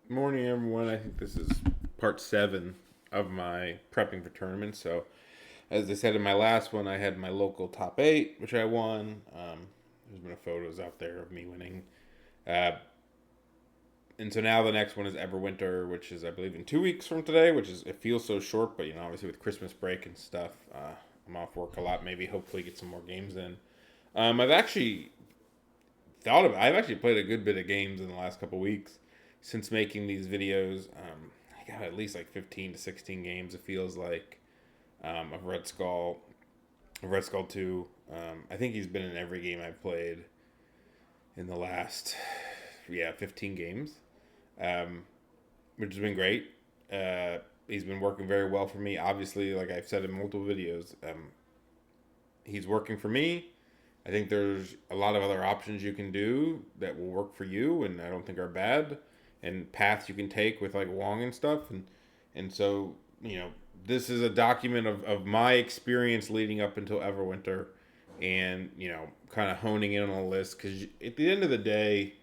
Morning, everyone. I think this is part 7 of my prepping for tournaments. So, as I said in my last one, I had my local top 8, which I won. There's been photos out there of me winning. Uh, and so now the next one is Everwinter, which is, I believe, in 2 weeks from today, which is, it feels so short, but, obviously with Christmas break and stuff, I'm off work a lot. Maybe, hopefully, get some more games in. I've actually played a good bit of games in the last couple weeks since making these videos. I got at least like 15 to 16 games. It feels like of Red Skull 2. I think he's been in every game I've played in the last 15 games, um, which has been great. He's been working very well for me. Obviously, like I've said in multiple videos, he's working for me. I think there's a lot of other options you can do that will work for you, and I don't think are bad, and paths you can take with like Wong and stuff, and so this is a document of my experience leading up until Everwinter, and kind of honing in on a list because at the end of the day,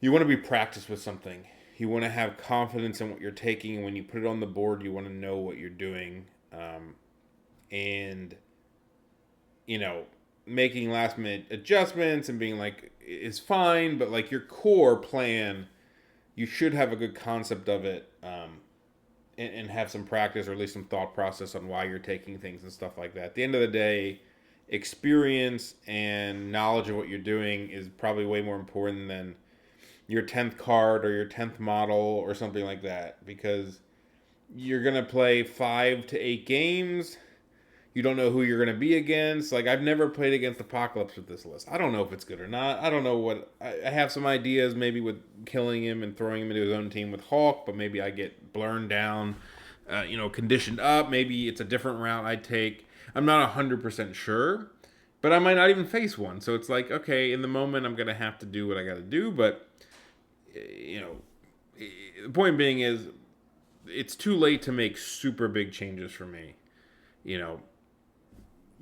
you want to be practiced with something. You want to have confidence in what you're taking, and when you put it on the board, you want to know what you're doing, and you know, making last minute adjustments and being like is fine, but like your core plan, you should have a good concept of it, and have some practice or at least some thought process on why you're taking things and stuff like that. At the end of the day, experience and knowledge of what you're doing is probably way more important than your 10th card or your 10th model or something like that, because you're going to play 5 to 8 games. You don't know who you're going to be against. Like, I've never played against Apocalypse with this list. I don't know if it's good or not. I don't know what. I have some ideas maybe with killing him and throwing him into his own team with Hulk, but maybe I get blurned down, conditioned up. Maybe it's a different route I take. I'm not 100% sure, but I might not even face one. So it's like, okay, in the moment, I'm going to have to do what I got to do. But, you know, the point being is it's too late to make super big changes for me. You know,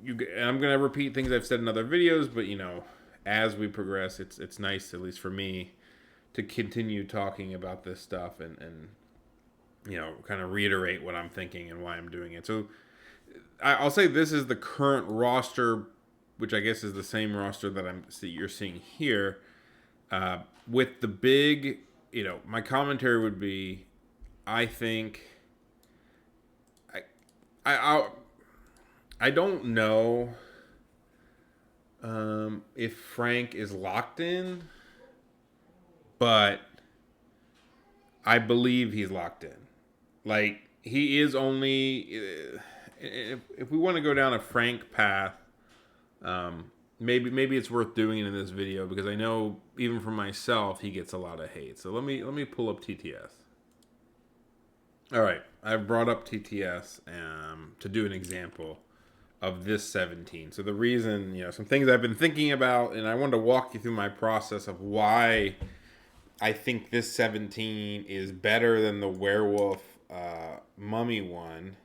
I'm gonna repeat things I've said in other videos, but as we progress, it's nice, at least for me, to continue talking about this stuff and kind of reiterate what I'm thinking and why I'm doing it. So I'll say this is the current roster, which I guess is the same roster that you're seeing here, with the big. My commentary would be, I think, I I I don't know if Frank is locked in, but I believe he's locked in. Like, he is only. If we want to go down a Frank path, maybe it's worth doing it in this video because I know even for myself he gets a lot of hate. So let me pull up TTS. All right, I've brought up TTS to do an example of this 17. So the reason, some things I've been thinking about, and I wanted to walk you through my process of why I think this 17 is better than the werewolf mummy one.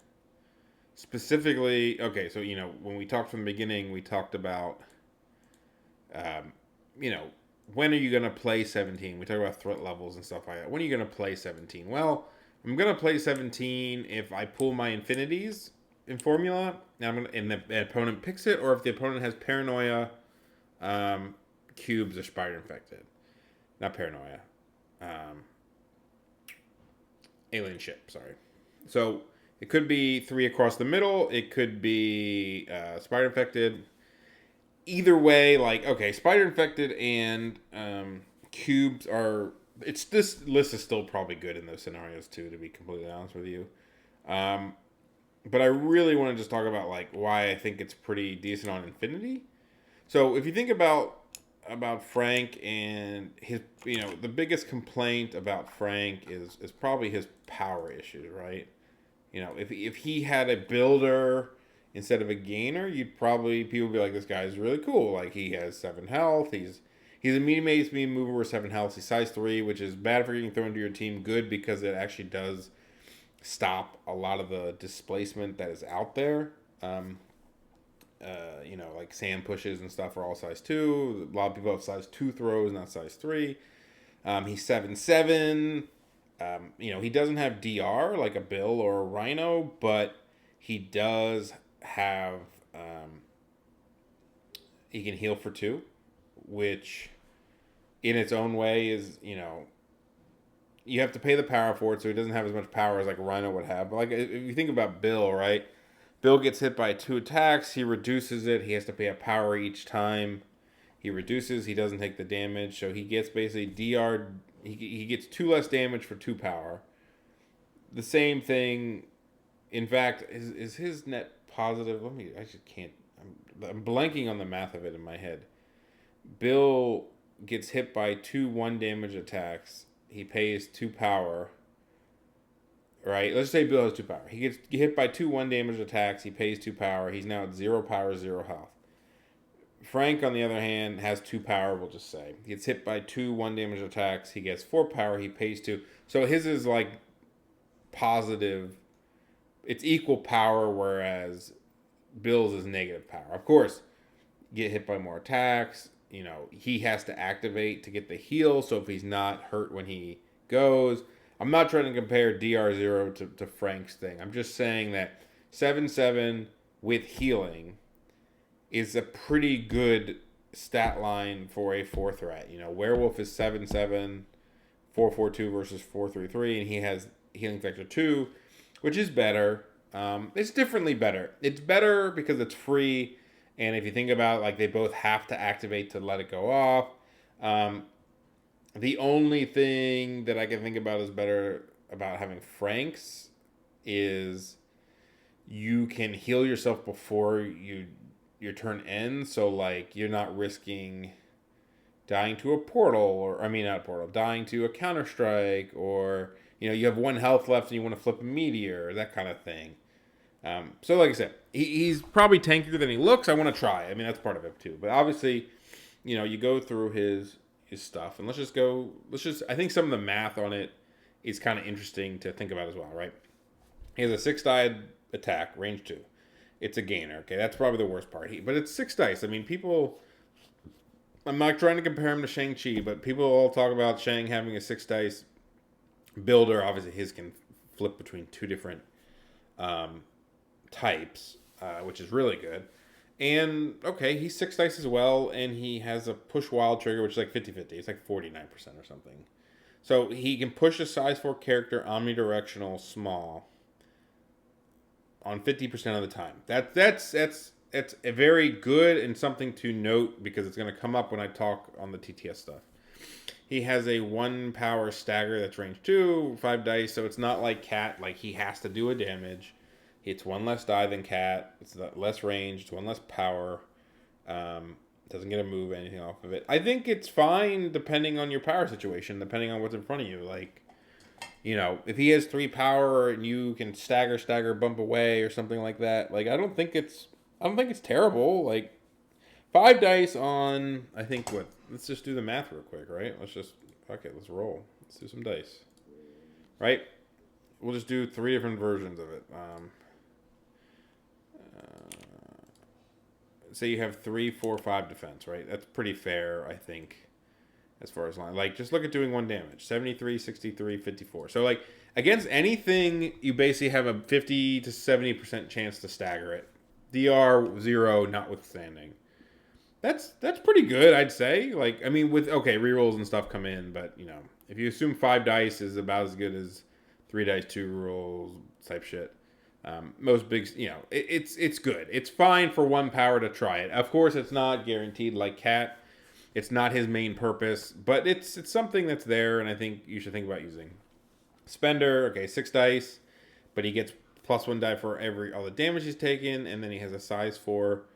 Specifically, okay, so when we talked from the beginning, we talked about, um, you know, when are you gonna play 17? We talked about threat levels and stuff like that. When are you gonna play 17? Well, I'm gonna play 17 if I pull my infinities in formula, and the opponent picks it, or if the opponent has paranoia, um, cubes, or spider infected. Not paranoia, um, alien ship. Sorry. So it could be 3 across the middle. It could be spider infected. Either way, like, okay, spider infected and cubes are. It's This list is still probably good in those scenarios too. To be completely honest with you, um, but I really want to just talk about like why I think it's pretty decent on Infinity. So if you think about Frank and his, the biggest complaint about Frank is probably his power issues, right? If he had a builder instead of a gainer, you'd probably people would be like, this guy's really cool. Like, he has 7 health. He's a medium base speed mover with 7 health. He's size 3, which is bad for getting thrown into your team. Good because it actually does stop a lot of the displacement that is out there. Like sand pushes and stuff are all size 2. A lot of people have size 2 throws, not size 3. He's 7'7". He doesn't have DR like a Bill or a Rhino, but he does have. He can heal for 2, which in its own way is, you have to pay the power for it, so he doesn't have as much power as like a Rhino would have. But like if you think about Bill, right? Bill gets hit by 2 attacks. He reduces it. He has to pay a power each time. He reduces. He doesn't take the damage, so he gets basically DR. He gets 2 less damage for 2 power. The same thing. In fact, is his net positive? I just can't. I'm blanking on the math of it in my head. Bill gets hit by 2 1 damage attacks. He pays 2 power. Right? Let's say Bill has 2 power. He gets hit by 2 1 damage attacks. He pays 2 power. He's now at 0 power, 0 health. Frank, on the other hand, has 2 power, we'll just say. He gets hit by 2 1 damage attacks. He gets 4 power. He pays 2. So his is like positive. It's equal power, whereas Bill's is negative power. Of course, get hit by more attacks. He has to activate to get the heal. So if he's not hurt when he goes. I'm not trying to compare DR0 to Frank's thing. I'm just saying that 7/7 with healing is a pretty good stat line for a 4 threat. Werewolf is 7/7, 4/4/2 versus 4/3/3, and he has healing factor 2, which is better. It's differently better. It's better because it's free, and if you think about it, like they both have to activate to let it go off. The only thing that I can think about is better about having Frank's is you can heal yourself before your turn ends. So like you're not risking dying to a portal, dying to a Counter-Strike, or you have 1 health left and you want to flip a meteor, that kind of thing. So like I said, he's probably tankier than he looks. I want to try. That's part of it too. But obviously, you go through his stuff, and I think some of the math on it is kind of interesting to think about as well, right? He has a 6-die attack, range 2. It's a gainer. Okay, that's probably the worst part. But it's 6 dice. People. I'm not trying to compare him to Shang-Chi, but people all talk about Shang having a 6 dice builder. Obviously, his can flip between 2 different types, which is really good. And, okay, he's 6 dice as well, and he has a push wild trigger, which is like 50-50. It's like 49% or something. So he can push a size 4 character omnidirectional small on 50% of the time. That's a very good and something to note, because it's going to come up when I talk on the TTS stuff. He has a 1 power stagger that's range 2, 5 dice, so it's not like Cat, like he has to do a damage. It's 1 less die than Cat. It's less range. It's 1 less power. Doesn't get a move, anything off of it. I think it's fine depending on your power situation, depending on what's in front of you. Like, if he has 3 power and you can stagger, bump away or something like that. Like, I don't think it's terrible. Like, 5 dice on, I think what? Let's just do the math real quick, right? Let's roll. Let's do some dice. Right? We'll just do 3 different versions of it. Say you have 3, 4, 5 defense, right? That's pretty fair, I think, as far as line. Like, just look at doing 1 damage. 73, 63, 54. So, like, against anything, you basically have a 50 to 70% chance to stagger it. DR 0 notwithstanding. That's pretty good, I'd say. Like, with, rerolls and stuff come in, but, if you assume 5 dice is about as good as 3 dice, 2 rolls type shit. Most big, it's good. It's fine for 1 power to try it. Of course, it's not guaranteed like Cat. It's not his main purpose, but it's something that's there, and I think you should think about using. Spender, 6 dice, but he gets +1 die for all the damage he's taken, and then he has a size 4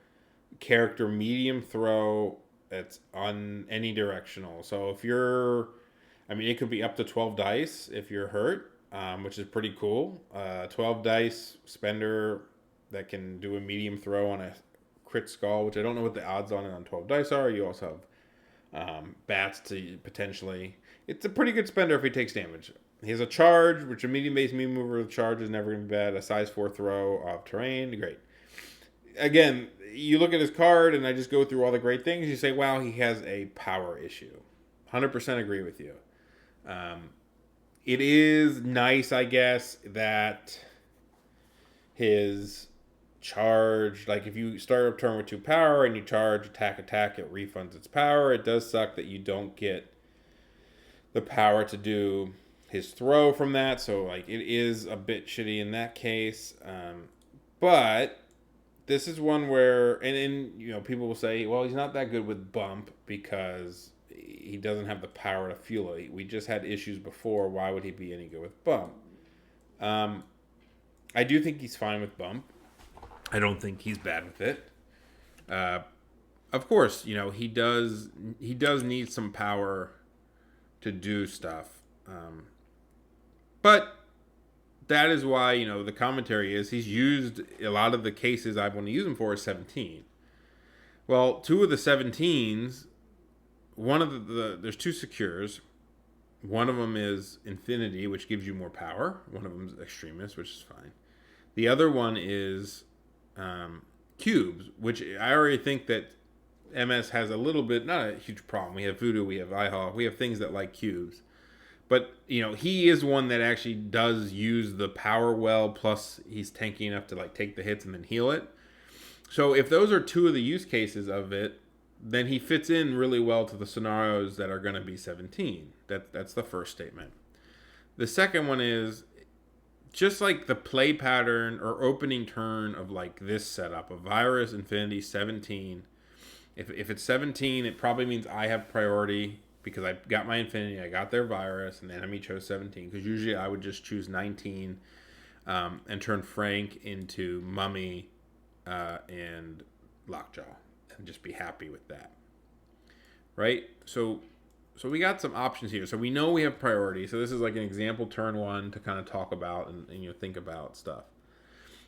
character medium throw that's on any directional. So if you're, it could be up to 12 dice if you're hurt. Which is pretty cool. 12 dice spender that can do a medium throw on a crit skull, which I don't know what the odds on it on 12 dice are. You also have bats to potentially. It's a pretty good spender if he takes damage. He has a charge, which a medium-based medium mover with charge is never going to be bad. A size 4 throw off terrain, great. Again, you look at his card, and I just go through all the great things. You say, wow, he has a power issue. 100% agree with you. It is nice, I guess, that his charge, like if you start a turn with 2 power and you charge attack, it refunds its power. It does suck that you don't get the power to do his throw from that, so like it is a bit shitty in that case. But this is one where, and you know, people will say, well, he's not that good with bump because he doesn't have the power to fuel it. We just had issues before. Why would he be any good with bump? I do think he's fine with bump. I don't think he's bad with it. Of course, you know, he does need some power to do stuff. But that is why, you know, the commentary is he's used a lot of the cases I want to use him for is 17. Well, 2 of the 17s, one of there's 2 secures. One of them is Infinity, which gives you more power. One of them is Extremist, which is fine. The other one is Cubes, which I already think that MS has a little bit, not a huge problem. We have Voodoo, we have IHAW, we have things that like cubes. But, you know, he is one that actually does use the power well, plus he's tanky enough to, like, take the hits and then heal it. So if those are 2 of the use cases of it, then he fits in really well to the scenarios that are going to be 17. That's the first statement. The second one is, just like the play pattern or opening turn of, like, this setup, of Virus, Infinity, 17... If it's 17, it probably means I have priority because I got my Infinity, I got their Virus, and the enemy chose 17. Because usually I would just choose 19 and turn Frank into Mummy and Lockjaw and just be happy with that. Right? So we got some options here. So we know we have priority. So this is like an example turn 1 to kind of talk about and you know, think about stuff.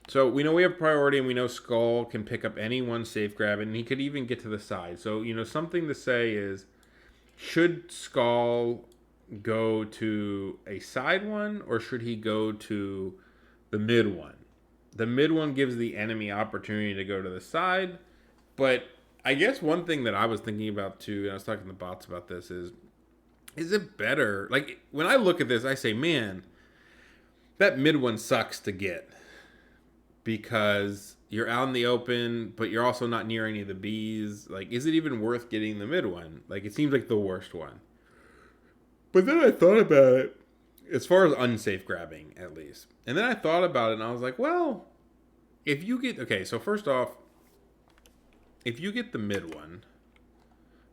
So we know we have priority, and we know Skull can pick up any one safe grab, and he could even get to the side. So, you know, something to say is, should Skull go to a side one, or should he go to the mid one? The mid one gives the enemy opportunity to go to the side, but I guess one thing that I was thinking about too, and I was talking to the bots about this, is it better? Like, when I look at this, I say, man, that mid one sucks to get. Because you're out in the open, but you're also not near any of the bees. Like, is it even worth getting the mid one? Like, it seems like the worst one. But then I thought about it, as far as unsafe grabbing, at least. And then I thought about it, and I was like, well, if you get... Okay, so first off, if you get the mid one,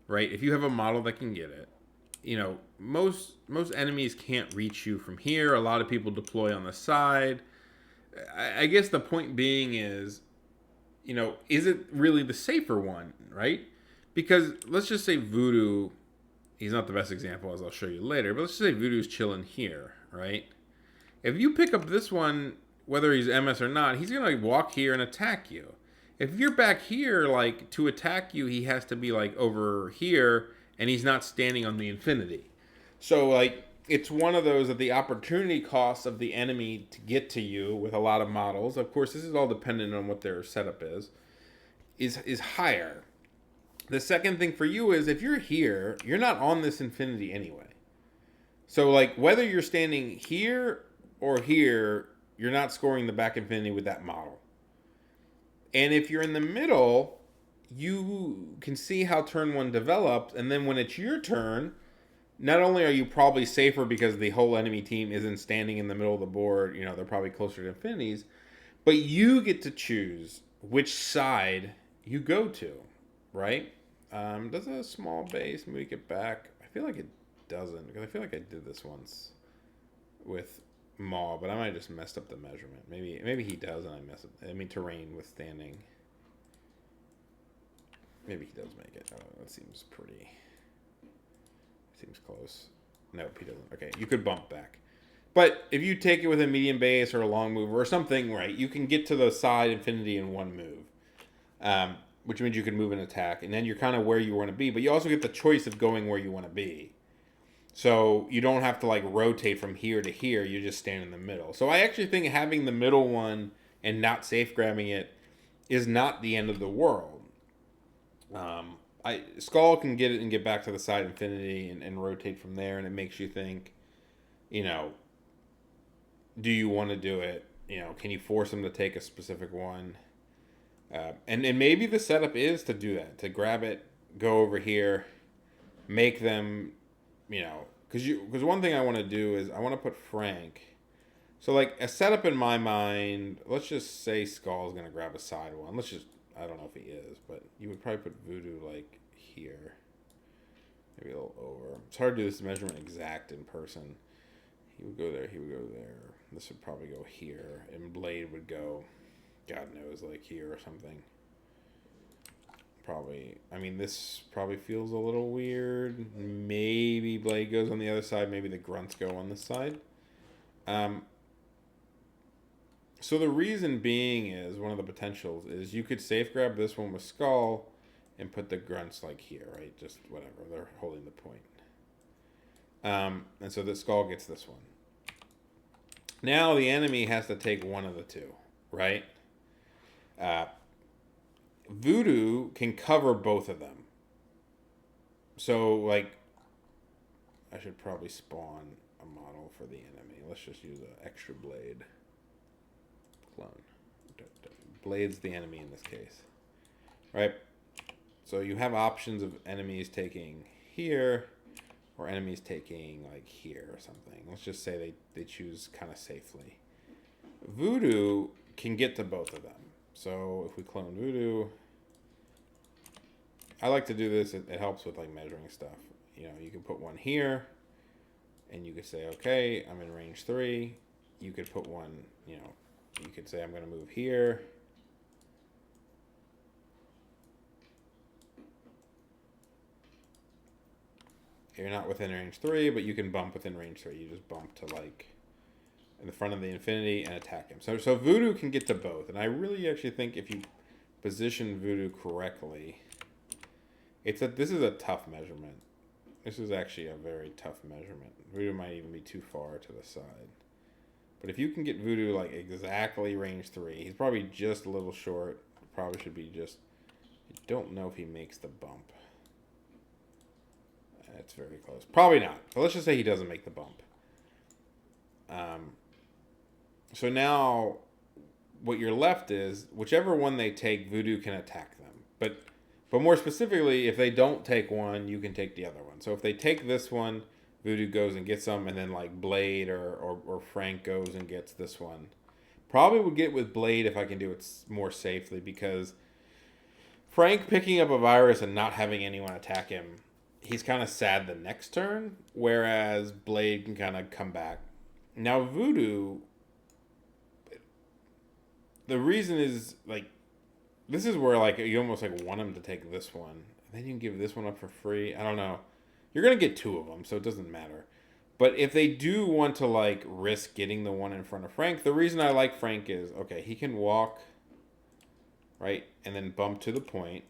right? If you have a model that can get it, you know, most enemies can't reach you from here. A lot of people deploy on the side. I guess the point being is, you know, is it really the safer one, right? Because let's just say Voodoo, he's not the best example, as I'll show you later, but let's just say Voodoo's chilling here, right? If you pick up this one, whether he's MS or not, he's going to walk here and attack you. If you're back here, like, to attack you, he has to be, like, over here, and he's not standing on the Infinity. So, like, it's one of those that the opportunity cost of the enemy to get to you with a lot of models, of course, this is all dependent on what their setup is higher. The second thing for you is, if you're here, you're not on this Infinity anyway. So, like, whether you're standing here or here, you're not scoring the back Infinity with that model. And if you're in the middle, you can see how turn 1 develops, and then when it's your turn, not only are you probably safer because the whole enemy team isn't standing in the middle of the board, you know, they're probably closer to Infinities, but you get to choose which side you go to, right? Does a small base make it back? I feel like it doesn't, because I feel like I did this once with Maw, but I might have just messed up the measurement. Maybe he does and I mess up. I mean, terrain withstanding. Maybe he does make it. Oh, that seems pretty... Seems close. Nope, he doesn't. Okay, you could bump back. But if you take it with a medium base or a long move or something, right, you can get to the side Infinity in one move. Which means you can move and attack. And then you're kind of where you want to be. But you also get the choice of going where you want to be. So you don't have to, like, rotate from here to here. You just stand in the middle. So I actually think having the middle one and not safe grabbing it is not the end of the world. Skull can get it and get back to the side Infinity and rotate from there, and it makes you think, you know, do you want to do it? You know, can you force them to take a specific one? And maybe the setup is to do that, to grab it, go over here, make them, you know, because one thing I want to do is I want to put Frank. So like a setup in my mind, let's just say Skull's gonna grab a side one. Let's just, I don't know if he is, but you would probably put Voodoo like here, maybe a little over. It's hard to do this measurement exact in person. He would go there. He would go there. This would probably go here, and Blade would go, God knows, like here or something. Probably. I mean, this probably feels a little weird. Maybe Blade goes on the other side. Maybe the grunts go on this side. So the reason being is one of the potentials is you could safe grab this one with Skull and put the grunts like here, right? Just whatever. They're holding the point. And so the Skull gets this one. Now the enemy has to take one of the two, right? Voodoo can cover both of them. So, like, I should probably spawn a model for the enemy. Let's just use an extra Blade. Clone. Blade's the enemy in this case. Right? So you have options of enemies taking here or enemies taking like here or something. Let's just say they choose kind of safely. Voodoo can get to both of them. So if we clone Voodoo, I like to do this. It helps with like measuring stuff. You know, you can put one here and you could say, okay, I'm in range 3. You could put one, you know, you could say I'm going to move here. You're not within range 3, but you can bump within range 3. You just bump to like in the front of the infinity and attack him. So Voodoo can get to both. And I really actually think if you position Voodoo correctly, this is a tough measurement. This is actually a very tough measurement. Voodoo might even be too far to the side. But if you can get Voodoo like exactly range 3, he's probably just a little short. Probably should be just, I don't know if he makes the bump. It's very close. Probably not. But let's just say he doesn't make the bump. So now what you're left is whichever one they take, Voodoo can attack them. But more specifically, if they don't take one, you can take the other one. So if they take this one, Voodoo goes and gets them, and then like Blade or Frank goes and gets this one. Probably would get with Blade if I can do it more safely, because Frank picking up a virus and not having anyone attack him, he's kind of sad the next turn, whereas Blade can kind of come back. Now Voodoo, the reason is like, this is where like you almost like want him to take this one, and then you can give this one up for free. I don't know. You're gonna get 2 of them, so it doesn't matter. But if they do want to like risk getting the one in front of Frank, the reason I like Frank is, okay, he can walk, right, and then bump to the point,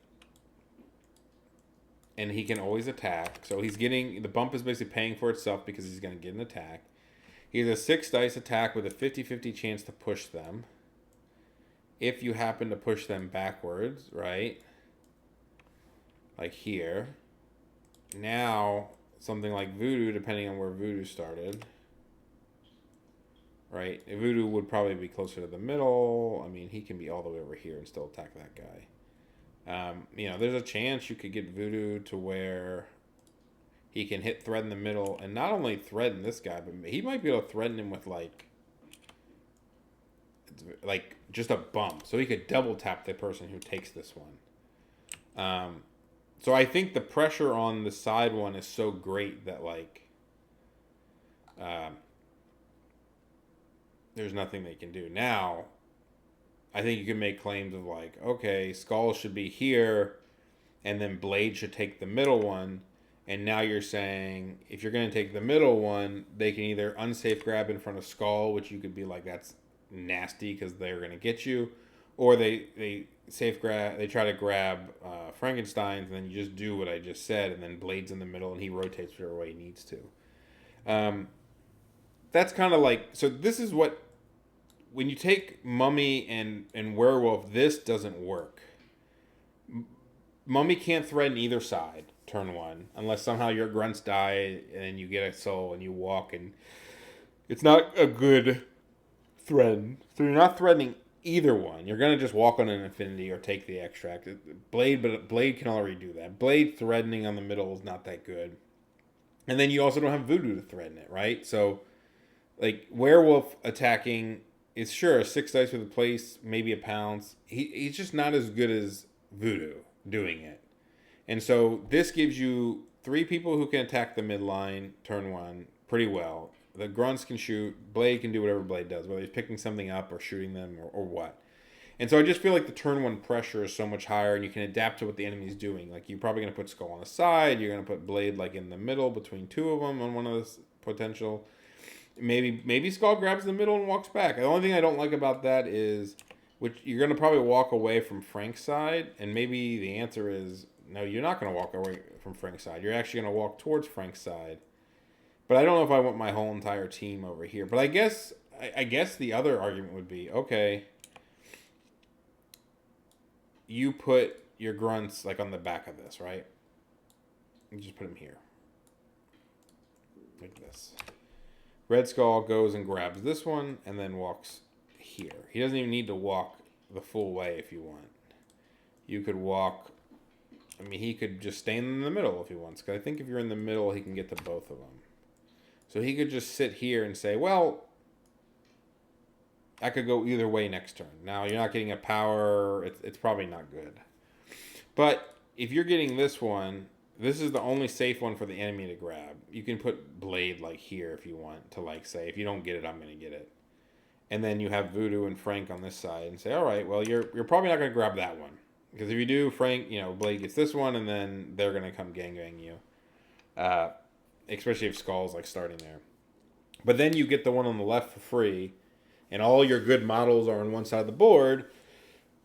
and he can always attack. So he's getting, the bump is basically paying for itself because he's going to get an attack. He has a 6 dice attack with a 50-50 chance to push them. If you happen to push them backwards, right? Like here. Now, something like Voodoo, depending on where Voodoo started. Right? Voodoo would probably be closer to the middle. I mean, he can be all the way over here and still attack that guy. You know, there's a chance you could get Voodoo to where he can hit thread in the middle and not only threaten this guy, but he might be able to threaten him with like just a bump. So he could double tap the person who takes this one. So I think the pressure on the side one is so great that like there's nothing they can do. Now, I think you can make claims of like, okay, Skull should be here, and then Blade should take the middle one. And now you're saying if you're going to take the middle one, they can either unsafe grab in front of Skull, which you could be like, that's nasty because they're going to get you, or they safe grab, they try to grab Frankenstein's, and then you just do what I just said, and then Blade's in the middle, and he rotates whatever way he needs to. That's kind of like, so this is what, when you take Mummy and Werewolf, this doesn't work. Mummy can't threaten either side turn 1 unless somehow your grunts die and you get a soul and you walk and It's not a good threat. So you're not threatening either one. You're gonna just walk on an infinity or take the extract. Blade, but Blade can already do that. Blade threatening on the middle is not that good. And then you also don't have voodoo to threaten it, right? So like werewolf attacking is sure a 6 dice with a place, maybe a pounce. He's just not as good as voodoo doing it. And so this gives you three people who can attack the midline turn one pretty well. The grunts can shoot. Blade can do whatever Blade does, whether he's picking something up or shooting them or what. And so I just feel like the turn one pressure is so much higher, and you can adapt to what the enemy's doing. Like you're probably going to put Skull on the side. You're going to put Blade like in the middle between two of them on one of the potential. Maybe Skull grabs the middle and walks back. The only thing I don't like about that is, which you're going to probably walk away from Frank's side, and maybe the answer is no. You're not going to walk away from Frank's side. You're actually going to walk towards Frank's side. But I don't know if I want my whole entire team over here. But I guess the other argument would be, okay, you put your grunts like on the back of this, right? You just put them here. Like this. Red Skull goes and grabs this one and then walks here. He doesn't even need to walk the full way if you want. You could walk... I mean, he could just stay in the middle if he wants. Because I think if you're in the middle, he can get to both of them. So he could just sit here and say, well, I could go either way next turn. Now, you're not getting a power. It's probably not good. But if you're getting this one, this is the only safe one for the enemy to grab. You can put Blade like here if you want to like say, if you don't get it, I'm going to get it. And then you have Voodoo and Frank on this side and say, all right, well, you're probably not going to grab that one. Because if you do, Frank, Blade gets this one, and then they're going to come gang you. Especially if Skull's like starting there. But then you get the one on the left for free, and all your good models are on one side of the board.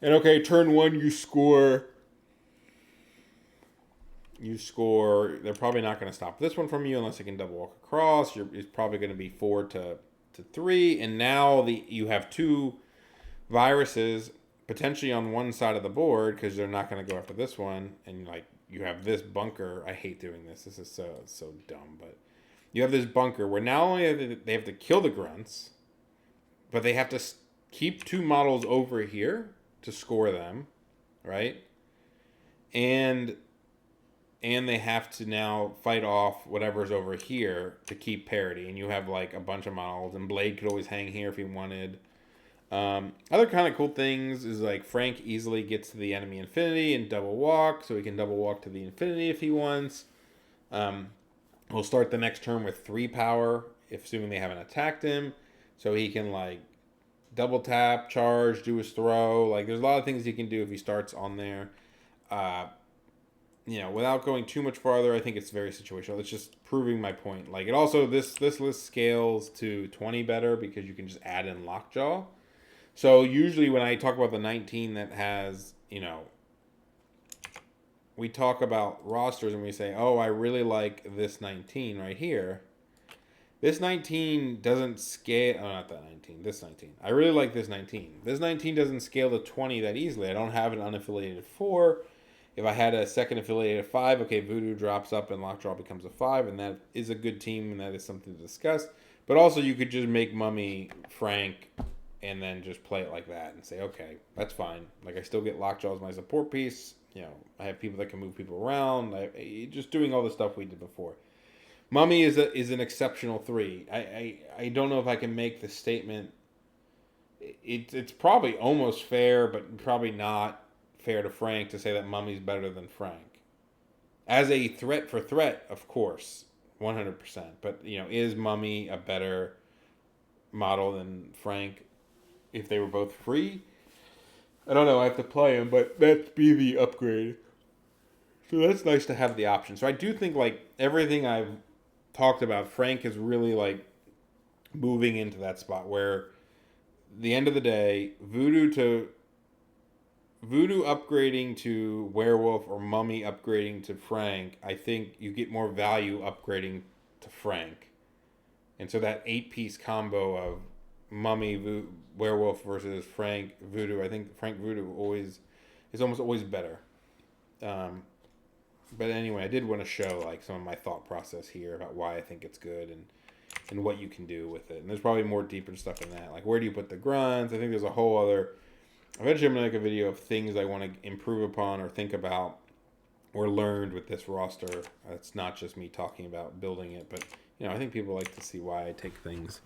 And okay, turn one, you score. They're probably not going to stop this one from you unless they can double walk across. It's probably going to be 4-3, and now you have two viruses potentially on one side of the board because they're not going to go after this one, and like you have this bunker. I hate doing this. This is so dumb, but you have this bunker where not only they have to kill the grunts, but they have to keep two models over here to score them, right? And they have to now fight off whatever's over here to keep parity. And you have like a bunch of models, and Blade could always hang here if he wanted. Other kind of cool things is like Frank easily gets to the enemy infinity and double walk, so he can double walk to the infinity if he wants. We'll start the next turn with 3 power, assuming they haven't attacked him, so he can like double tap, charge, do his throw. Like there's a lot of things he can do if he starts on there. Without going too much farther, I think it's very situational. It's just proving my point. Like it also this list scales to 20 better because you can just add in Lockjaw. So usually when I talk about the 19 that has, we talk about rosters and we say, oh, I really like this 19 right here. This 19 doesn't scale. Oh, not that 19. This 19. I really like this 19. This 19 doesn't scale to 20 that easily. I don't have an unaffiliated 4. If I had a second affiliated 5, okay, Voodoo drops up and Lockjaw becomes a 5, and that is a good team, and that is something to discuss. But also you could just make Mummy Frank and then just play it like that and say, okay, that's fine. Like, I still get Lockjaw as my support piece. I have people that can move people around. Just doing all the stuff we did before. Mummy is an exceptional 3. I don't know if I can make the statement. It's probably almost fair, but probably not fair to Frank to say that Mummy's better than Frank. As a threat for threat, of course, 100%. But, is Mummy a better model than Frank if they were both free? I don't know. I have to play him, but that'd be the upgrade. So that's nice to have the option. So I do think, like, everything I've talked about, Frank is really, like, moving into that spot where, the end of the day, Voodoo upgrading to Werewolf or Mummy upgrading to Frank, I think you get more value upgrading to Frank. And so that 8-piece combo of Mummy, Werewolf versus Frank, Voodoo, I think Frank Voodoo is almost always better. But anyway, I did want to show like some of my thought process here about why I think it's good. And and what you can do with it. And there's probably more deeper stuff in that. Like, where do you put the grunts? I think there's a whole other. Eventually, I'm going to make a video of things I want to improve upon or think about or learned with this roster. It's not just me talking about building it, but, I think people like to see why I take things.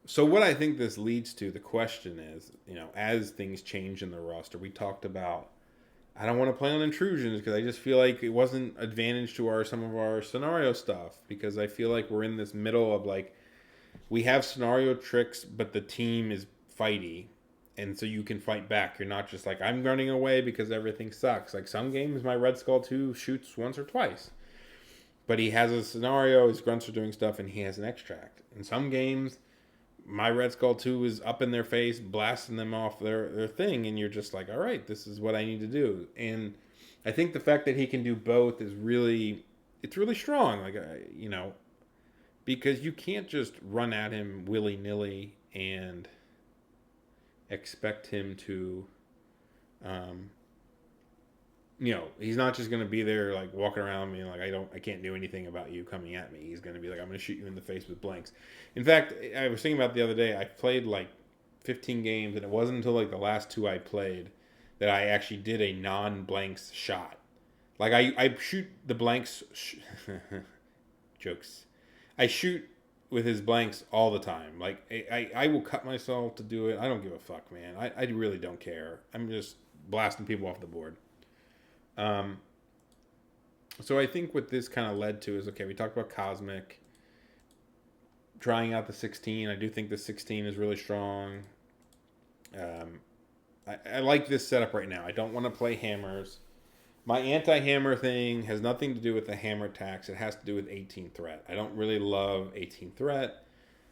So what I think this leads to, the question is, as things change in the roster, we talked about, I don't want to play on intrusions because I just feel like it wasn't advantage to some of our scenario stuff, because I feel like we're in this middle of like, we have scenario tricks, but the team is fighty, and so you can fight back. You're not just like, I'm running away because everything sucks. Like some games, my Red Skull 2 shoots once or twice, but he has a scenario, his grunts are doing stuff, and he has an extract. In some games, my Red Skull 2 is up in their face, blasting them off their thing, and you're just like, all right, this is what I need to do. And I think the fact that he can do both is really, it's really strong. Like, because you can't just run at him willy-nilly and expect him to, he's not just going to be there like walking around being like, I can't do anything about you coming at me. He's going to be like, I'm going to shoot you in the face with blanks. In fact, I was thinking about the other day, I played like 15 games, and it wasn't until like the last 2 I played that I actually did a non-blanks shot. Like I shoot the blanks, jokes. I shoot with his blanks all the time. Like I will cut myself to do it. I don't give a fuck, man. I really don't care. I'm just blasting people off the board. So I think what this kind of led to is, okay, we talked about Cosmic, trying out the 16. I do think the 16 is really strong. I like this setup right now. I don't want to play hammers. My anti-hammer thing has nothing to do with the hammer tax. It has to do with 18 threat. I don't really love 18 threat.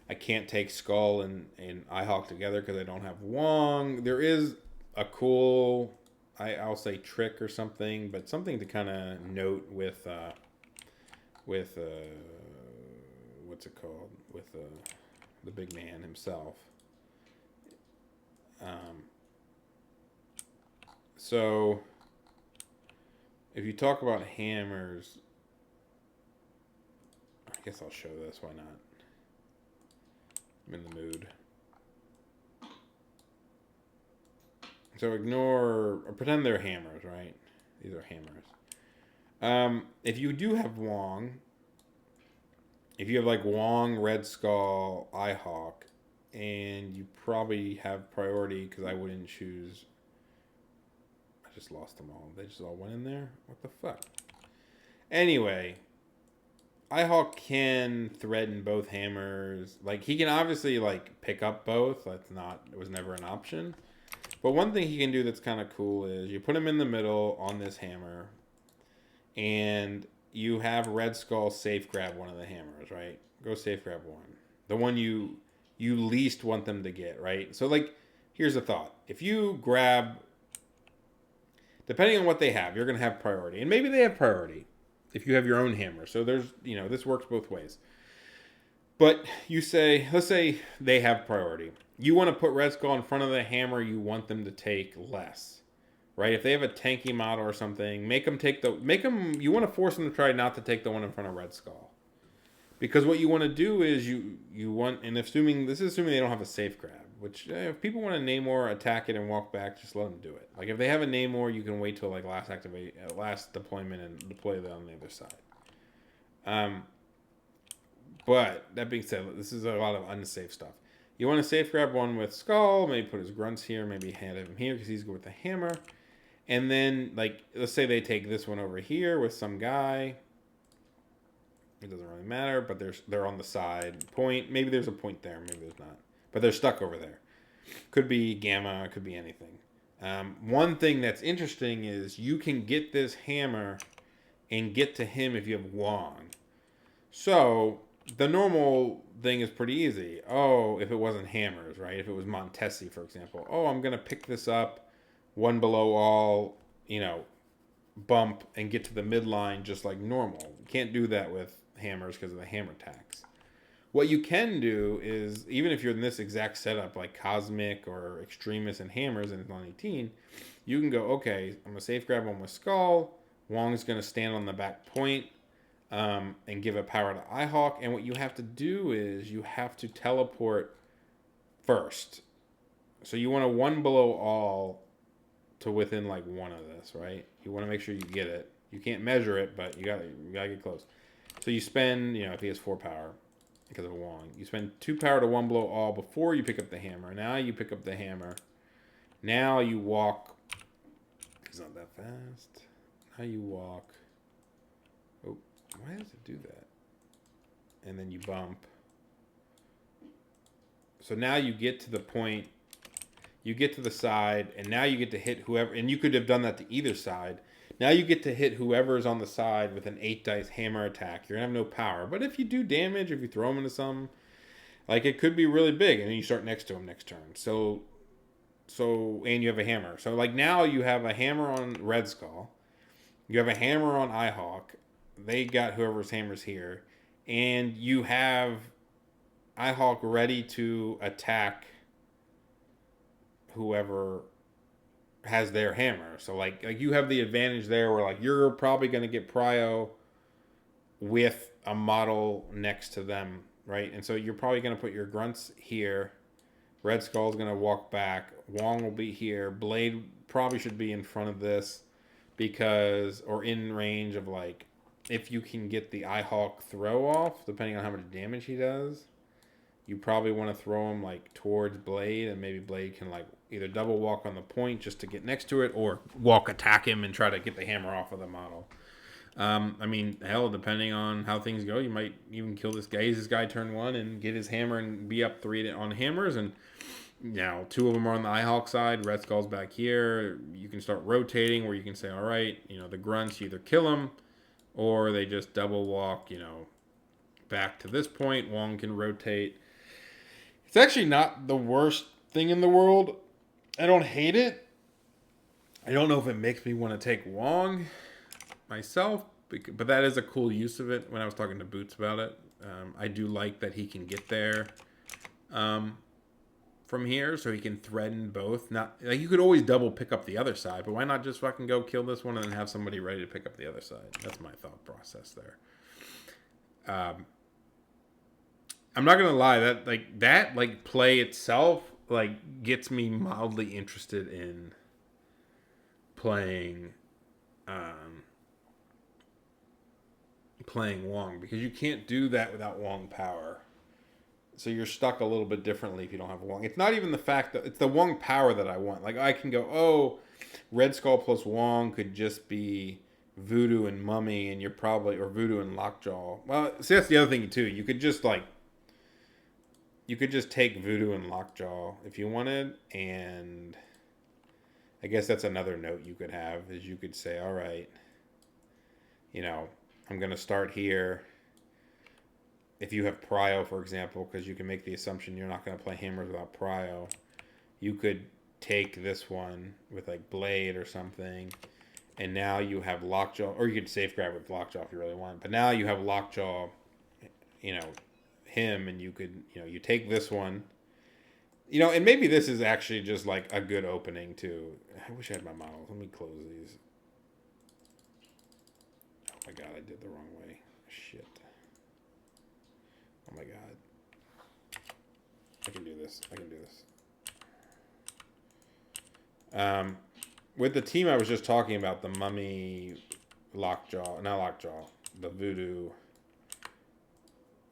I can't take Skull and Ihawk together because I don't have Wong. There is a cool, I'll say trick or something, but something to kind of note with what's it called? With the big man himself. So if you talk about hammers, I guess I'll show this. Why not? I'm in the mood. So ignore, or pretend they're hammers, right? These are hammers. If you do have Wong, if you have like Wong, Red Skull, Ihawk, and you probably have priority, because I wouldn't choose. I just lost them all. They just all went in there? What the fuck? Anyway, Ihawk can threaten both hammers. Like, he can obviously like pick up both. It was never an option. But one thing he can do that's kind of cool is you put him in the middle on this hammer, and you have Red Skull safe grab one of the hammers, right? Go safe grab one. The one you least want them to get, right? So, like, here's a thought. If you grab, depending on what they have, you're going to have priority. And maybe they have priority if you have your own hammer. So there's, this works both ways. But let's say they have priority. You want to put Red Skull in front of the hammer you want them to take less, right? If they have a tanky model or something, you want to force them to try not to take the one in front of Red Skull. Because what you want to do is you want, and assuming they don't have a safe grab, which if people want to Namor, attack it and walk back, just let them do it. Like if they have a Namor, you can wait till like last deployment and deploy it on the other side. But that being said, this is a lot of unsafe stuff. You want to safe grab one with Skull, maybe put his grunts here, maybe hand him here because he's good with the hammer. And then, like, let's say they take this one over here with some guy. It doesn't really matter, but they're on the side point. Maybe there's a point there, maybe there's not. But they're stuck over there. Could be Gamma, could be anything. One thing that's interesting is you can get this hammer and get to him if you have Wong. So the normal thing is pretty easy. Oh, if it wasn't hammers, right? If it was Montesi, for example. Oh, I'm going to pick this up, one below all, bump and get to the midline just like normal. You can't do that with hammers because of the hammer tax. What you can do is, even if you're in this exact setup, like Cosmic or Extremis and hammers and it's on 18, you can go, okay, I'm going to safe grab one with Skull. Wong's going to stand on the back point. and give a power to iHawk. And what you have to do is you have to teleport first. So you want to one below all to within like one of this, right? You want to make sure you get it. You can't measure it, but you gotta get close. So you spend, if he has 4 power because of a Wong, you spend 2 power to one below all before you pick up the hammer. Now you pick up the hammer. Now you walk. It's not that fast. Now you walk. Oh, why does it do that? And then you bump. So now you get to the point. You get to the side, and now you get to hit whoever. And you could have done that to either side. Now you get to hit whoever is on the side with an 8 dice hammer attack. You're going to have no power. But if you do damage, if you throw him into something, like it could be really big. And then you start next to him next turn. So and you have a hammer. So like now you have a hammer on Red Skull. You have a hammer on iHawk. They got whoever's hammer's here. And you have iHawk ready to attack whoever has their hammer. So like you have the advantage there where like you're probably going to get prio with a model next to them, right? And so you're probably going to put your grunts here. Red Skull's going to walk back. Wong will be here. Blade probably should be in front of this because, or in range of like, if you can get the iHawk throw off, depending on how much damage he does, you probably want to throw him like towards Blade, and maybe Blade can like either double walk on the point just to get next to it, or walk attack him and try to get the hammer off of the model. I mean, hell, depending on how things go, you might even kill this guy. He's this guy turn 1 and get his hammer and be up 3 on hammers. And now 2 of them are on the iHawk side. Red Skull's back here. You can start rotating where you can say, all right, the grunts, you either kill them or they just double walk, back to this point. Wong can rotate. It's actually not the worst thing in the world. I don't hate it. I don't know if it makes me want to take Wong myself, but that is a cool use of it. When I was talking to Boots about it, I do like that he can get there from here, so he can threaten both. Not like you could always double pick up the other side, but why not just fucking go kill this one and then have somebody ready to pick up the other side? That's my thought process there. I'm not gonna lie, that play itself gets me mildly interested in playing Wong, because you can't do that without Wong power. So you're stuck a little bit differently if you don't have Wong. It's not even the fact that it's the Wong power that I want. Like I can go, oh, Red Skull plus Wong could just be Voodoo and Mummy, and you're probably, or Voodoo and Lockjaw. Well, see, that's the other thing too. You could just take Voodoo and Lockjaw if you wanted, and I guess that's another note you could have, is you could say, all right, I'm going to start here. If you have prio, for example, because you can make the assumption you're not going to play hammers without prio, you could take this one with like Blade or something, and now you have Lockjaw, or you could safe grab with Lockjaw if you really want, but now you have Lockjaw, him, and you could, you take this one, and maybe this is actually just like a good opening too. I wish I had my models. Let me close these. Oh my god, I did the wrong way. Shit. Oh my god. I can do this. With the team I was just talking about, the Mummy, Lockjaw, not Lockjaw, the Voodoo.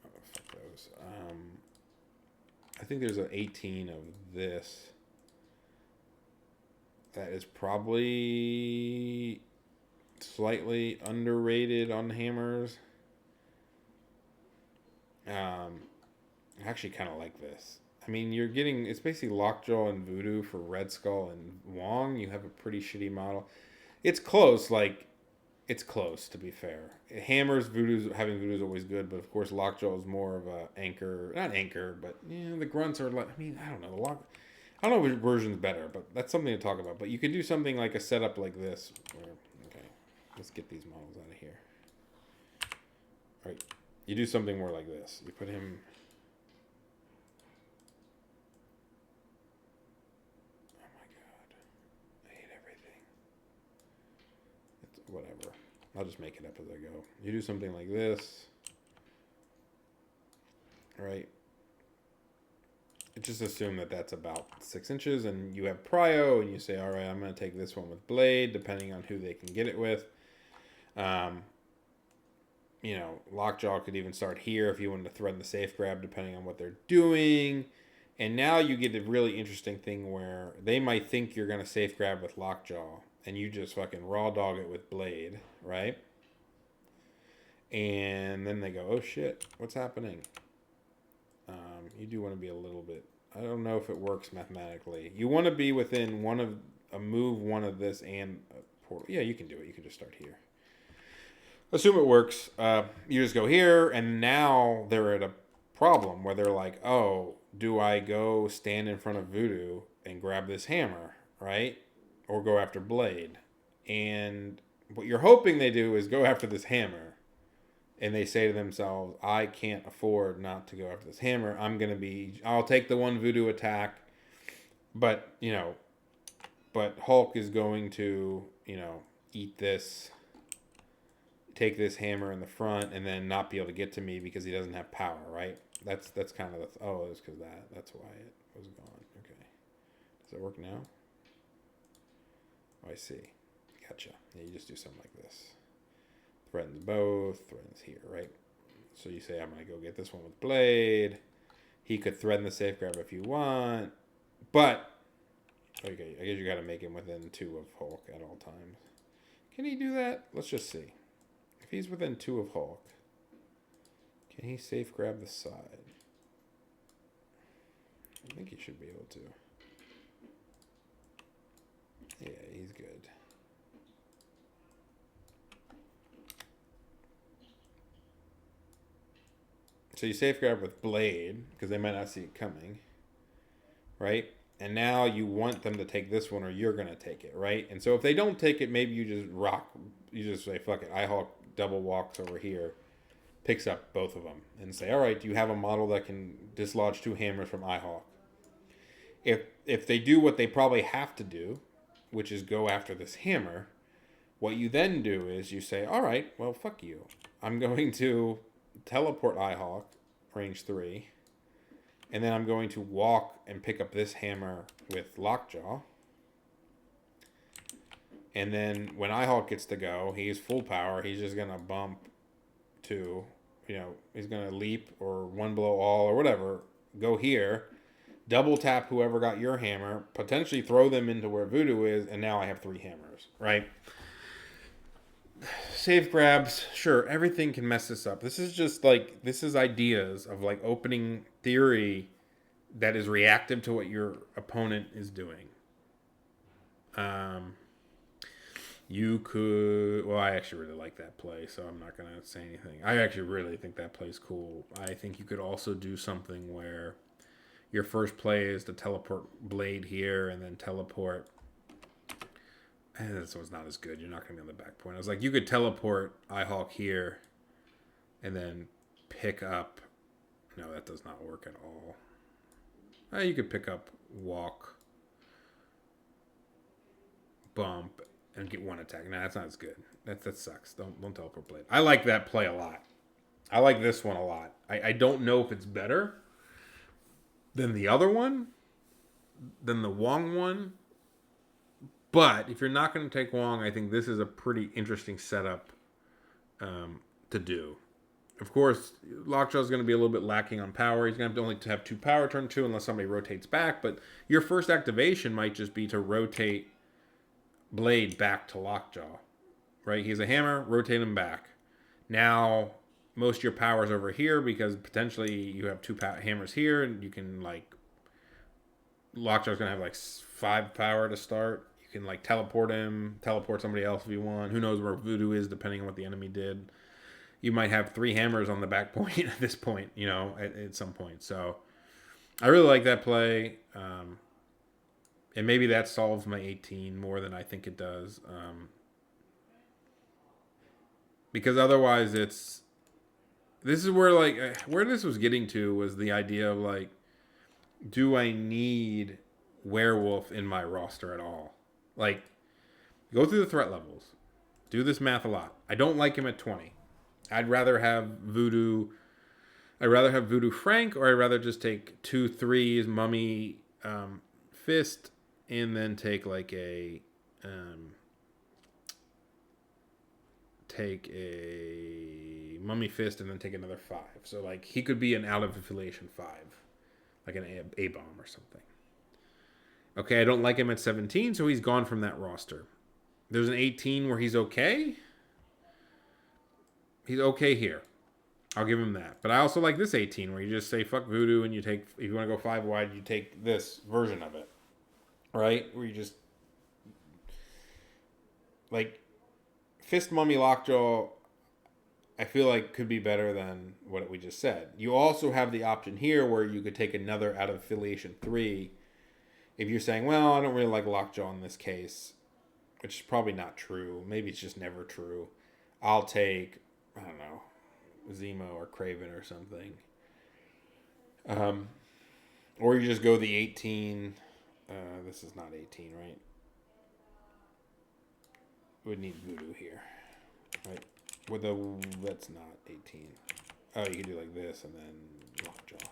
Oh, fuck those. I think there's an 18 of this. That is probably slightly underrated on hammers. I actually kind of like this. I mean, you're getting, it's basically Lockjaw and Voodoo for Red Skull and Wong. You have a pretty shitty model. It's close, it's close, to be fair. Hammers, having Voodoo is always good, but of course Lockjaw is more of a anchor, not anchor, but the grunts are like, I don't know, I don't know which version's better, but that's something to talk about. But you could do something like a setup like this, where, okay, let's get these models out of here. All right, you do something more like this. You put him. Oh my god, I hate everything. It's whatever. I'll just make it up as I go. You do something like this, right? Just assume that that's about 6 inches, and you have prio, and you say, all right, I'm going to take this one with blade, depending on who they can get it with. Lockjaw could even start here if you wanted to threaten the safe grab, depending on what they're doing. And now you get a really interesting thing where they might think you're going to safe grab with Lockjaw, and you just fucking raw dog it with blade, right? And then they go, oh shit, what's happening? You do want to be a little bit, I don't know if it works mathematically. You want to be within one of this and a portal. Yeah, you can do it. You can just start here. Assume it works. You just go here, and now they're at a problem where they're like, oh, do I go stand in front of Voodoo and grab this hammer, right? Or go after Blade? And what you're hoping they do is go after this hammer. And they say to themselves, I can't afford not to go after this hammer. I'll take the one Voodoo attack. But Hulk is going to, eat this, take this hammer in the front, and then not be able to get to me because he doesn't have power, right? That's kind of it's because that's why it was gone. Okay. Does it work now? Oh, I see. Gotcha. Yeah, you just do something like this. Threatens both, threatens here, right? So you say, I'm going to go get this one with blade. He could threaten the safe grab if you want. But, okay, I guess you got to make him within 2 of Hulk at all times. Can he do that? Let's just see. If he's within 2 of Hulk, can he safe grab the side? I think he should be able to. Yeah, he's good. So you safe grab with blade, because they might not see it coming, right? And now you want them to take this one, or you're going to take it, right? And so if they don't take it, maybe you just say, fuck it, I-Hulk double walks over here, picks up both of them, and say, all right, do you have a model that can dislodge 2 hammers from I-Hulk? If they do what they probably have to do, which is go after this hammer, what you then do is you say, all right, well, fuck you. I'm going to teleport I-Hulk, range 3, and then I'm going to walk and pick up this hammer with Lockjaw. And then when I-Hulk gets to go, he's full power. He's just going to bump to, he's going to leap or one below all or whatever. Go here, double tap whoever got your hammer, potentially throw them into where Voodoo is, and now I have 3 hammers, right? Safe grabs, sure, everything can mess this up. This is ideas of like opening theory that is reactive to what your opponent is doing. You could, well, I actually really like that play, so I'm not going to say anything. I actually really think that play's cool. I think you could also do something where your first play is to teleport Blade here and then teleport. This one's not as good. You're not going to be on the back point. I was like, you could teleport I-Hulk here and then pick up. No, that does not work at all. You could pick up walk, bump, and get 1 attack. Nah, that's not as good. That sucks. Don't teleport Blade. I like that play a lot. I like this one a lot. I don't know if it's better than the other one, than the Wong one. But if you're not going to take Wong, I think this is a pretty interesting setup to do. Of course, Lockjaw is going to be a little bit lacking on power. He's going to only have 2 power turn 2 unless somebody rotates back. But your first activation might just be to rotate Blade back to Lockjaw. Right? He's a hammer, rotate him back. Now, most of your power is over here because potentially you have 2 hammers here. And you can, Lockjaw's going to have, 5 power to start. You can teleport him, teleport somebody else if you want. Who knows where Voodoo is depending on what the enemy did. You might have 3 hammers on the back point at this point, at some point. So I really like that play. And maybe that solves my 18 more than I think it does. Because otherwise this is where where this was getting to was the idea of do I need werewolf in my roster at all? Go through the threat levels. Do this math a lot. I don't like him at 20. I'd rather have Voodoo. I'd rather have Voodoo Frank, or I'd rather just take 2 3s, Mummy, Fist, and then take like a Mummy Fist, and then take another 5. So like he could be an out of affiliation 5, like an A bomb or something. Okay, I don't like him at 17, so he's gone from that roster. There's an 18 where he's okay. He's okay here. I'll give him that. But I also like this 18 where you just say fuck Voodoo and you take, if you want to go 5 wide, you take this version of it. Right? Where you just, like, Fist, Mummy, Lockjaw, I feel like could be better than what we just said. You also have the option here where you could take another out of affiliation 3 if you're saying, well, I don't really like Lockjaw in this case, which is probably not true. Maybe it's just never true. I'll take, I don't know, Zemo or Craven or something. Or you just go the 18. This is not 18, right? We would need Voodoo here, right? That's not 18. Oh, you can do like this and then Lockjaw.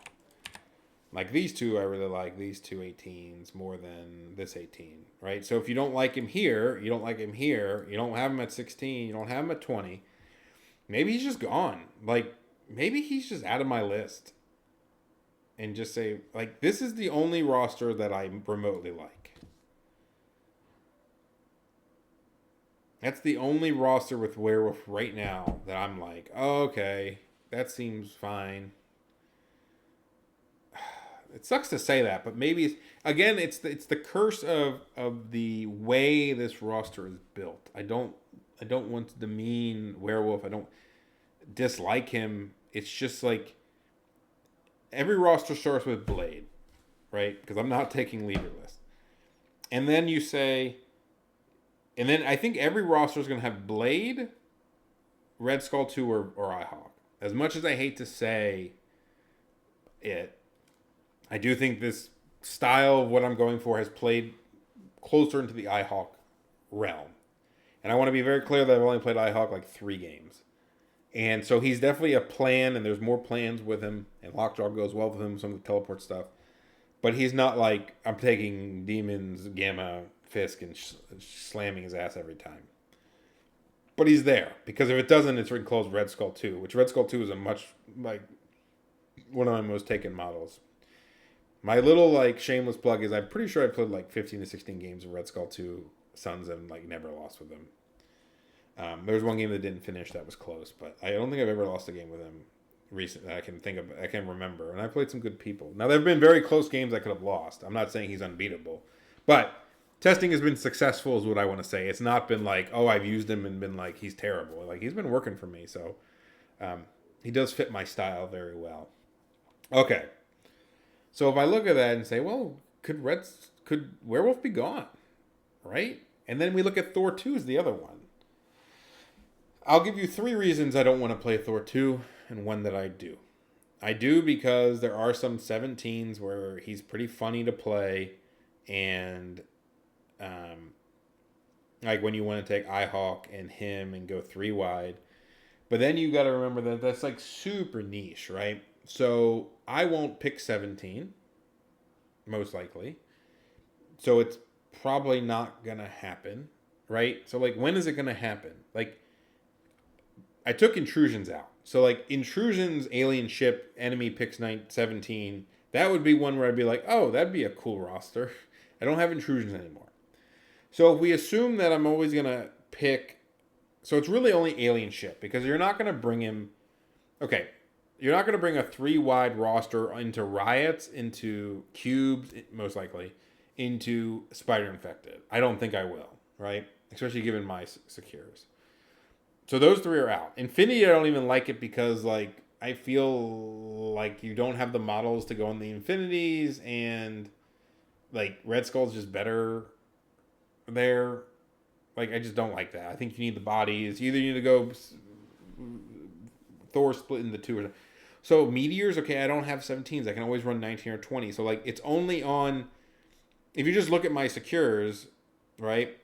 Like these two, I really like these two 18s more than this 18, right? So if you don't like him here, you don't like him here, you don't have him at 16, you don't have him at 20, maybe he's just gone. Like, maybe he's just out of my list. And just say, like, this is the only roster that I remotely like. That's the only roster with Werewolf right now that I'm like, oh, okay, that seems fine. It sucks to say that, but maybe it's the curse of the way this roster is built. I don't want to demean Werewolf. I don't dislike him. It's just like every roster starts with Blade, right? Because I'm not taking leaderless. And then you say, and then I think every roster is going to have Blade, Red Skull 2, or Eyehawk. As much as I hate to say it, I do think this style of what I'm going for has played closer into the Eyehawk realm. And I want to be very clear that I've only played Eyehawk like 3 games. And so he's definitely a plan, and there's more plans with him, and Lockjaw goes well with him, some of the teleport stuff. But he's not like, I'm taking Demons, Gamma, Fisk, and slamming his ass every time. But he's there, because if it doesn't, it's enclosed Red Skull 2, which Red Skull 2 is a much, like, one of my most taken models. My little, like, shameless plug is I'm pretty sure I played, like, 15 to 16 games of Red Skull 2 Sons and, like, never lost with him. There was one game that didn't finish that was close, but I don't think I've ever lost a game with him recently. I can remember, and I played some good people. Now, there have been very close games I could have lost. I'm not saying he's unbeatable, but testing has been successful is what I want to say. It's not been like, oh, I've used him and been like, he's terrible. Like, he's been working for me, so he does fit my style very well. Okay. So if I look at that and say, well, could Werewolf be gone? Right? And then we look at Thor 2 as the other one. I'll give you 3 reasons I don't want to play Thor 2 and one that I do. I do because there are some 17s where he's pretty funny to play, and like when you want to take Eyehawk and him and go 3 wide. But then you got to remember that that's like super niche, right? So I won't pick 17, most likely. So it's probably not going to happen, right? So like, when is it going to happen? Like, I took intrusions out. So like intrusions, alien ship, enemy picks 17. That would be one where I'd be like, oh, that'd be a cool roster. I don't have intrusions anymore. So if we assume that I'm always going to pick, so it's really only alien ship, because you're not going to bring him, okay, you're not going to bring a 3 wide roster into riots, into cubes, most likely, into spider infected. I don't think I will, right? Especially given my secures. So those 3 are out. Infinity, I don't even like it because, like, I feel like you don't have the models to go in the Infinities, and, like, Red Skull's just better there. Like, I just don't like that. I think you need the bodies. Either you need to go Thor split into 2 or something. So Meteors, okay, I don't have 17s. I can always run 19 or 20. So, like, it's only on, if you just look at my secures, right?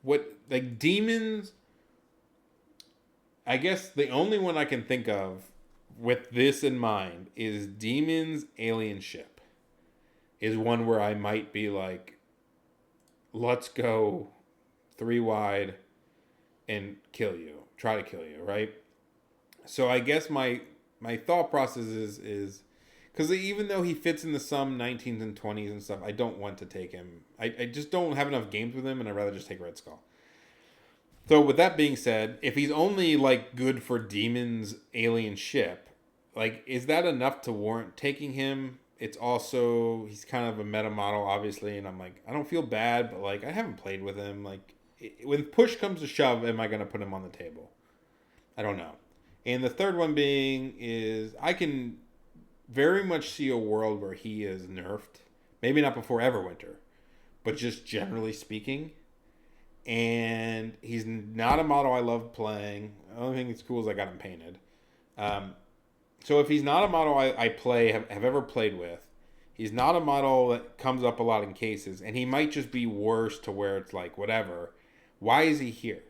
What, like, Demons I guess the only one I can think of with this in mind is Demon's Alien Ship. Is one where I might be like, let's go 3 wide and kill you. Try to kill you, right? So I guess my thought process is because even though he fits in the some 19s and 20s and stuff, I don't want to take him. I just don't have enough games with him, and I'd rather just take Red Skull. So with that being said, if he's only like good for Demon's Alien Ship, like is that enough to warrant taking him? It's also he's kind of a meta model, obviously, and I'm like I don't feel bad, but like I haven't played with him. Like when push comes to shove, am I going to put him on the table? I don't know. And the third one being is I can very much see a world where he is nerfed. Maybe not before Everwinter, but just generally speaking. And he's not a model I love playing. The only thing that's cool is I got him painted. So if he's not a model I play, have ever played with, he's not a model that comes up a lot in cases, and he might just be worse to where it's like, whatever. Why is he here?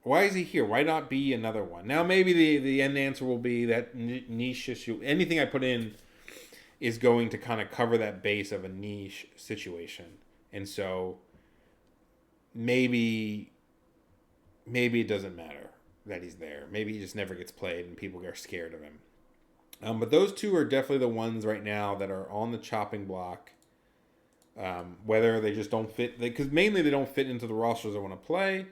Why is he here? Why not be another one? Now, maybe the end answer will be that niche issue. Anything I put in is going to kind of cover that base of a niche situation. And so maybe it doesn't matter that he's there. Maybe he just never gets played and people are scared of him. But those two are definitely the ones right now that are on the chopping block. Whether they just don't fit, because mainly they don't fit into the rosters I want to play.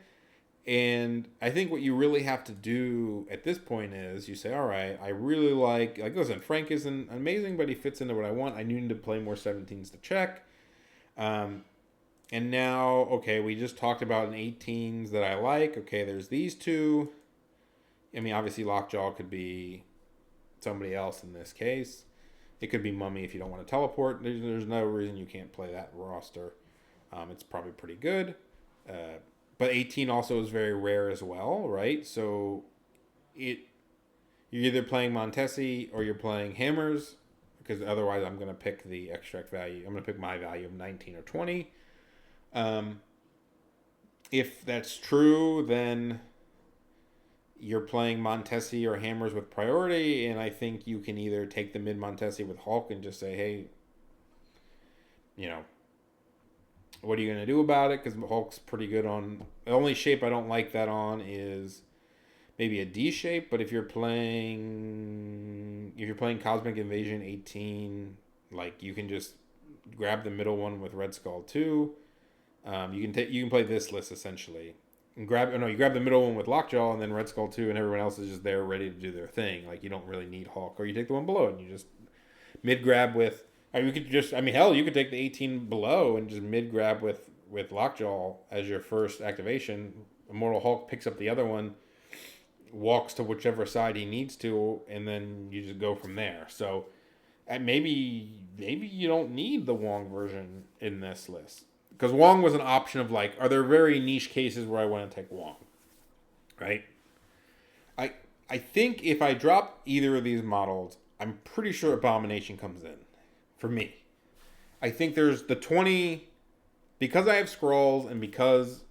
And I think what you really have to do at this point is you say, all right, I really like listen, Frank isn't amazing, but he fits into what I want. I need to play more 17s to check. And now, okay, we just talked about an 18s that I like. Okay, there's these two. I mean, obviously Lockjaw could be somebody else in this case. It could be Mummy if you don't want to teleport. There's no reason you can't play that roster. It's probably pretty good. But 18 also is very rare as well, right? So you're either playing Montesi or you're playing Hammers, because otherwise I'm going to pick the extract value. I'm going to pick my value of 19 or 20. If that's true, then you're playing Montesi or Hammers with priority, and I think you can either take the mid Montesi with Hulk and just say, hey, what are you going to do about it? Because Hulk's pretty good on... The only shape I don't like that on is maybe a D shape, but if you're playing Cosmic Invasion 18, like you can just grab the middle one with Red Skull 2. You can play this list essentially. And you grab the middle one with Lockjaw and then Red Skull 2, and everyone else is just there ready to do their thing. Like you don't really need Hulk, or you take the one below it and you just mid grab with... you could just, you could take the 18 below and just mid-grab with Lockjaw as your first activation. Immortal Hulk picks up the other one, walks to whichever side he needs to, and then you just go from there. So maybe you don't need the Wong version in this list. Because Wong was an option of are there very niche cases where I want to take Wong? Right? I think if I drop either of these models, I'm pretty sure Abomination comes in. For me, I think there's the 20, because I have scrolls and because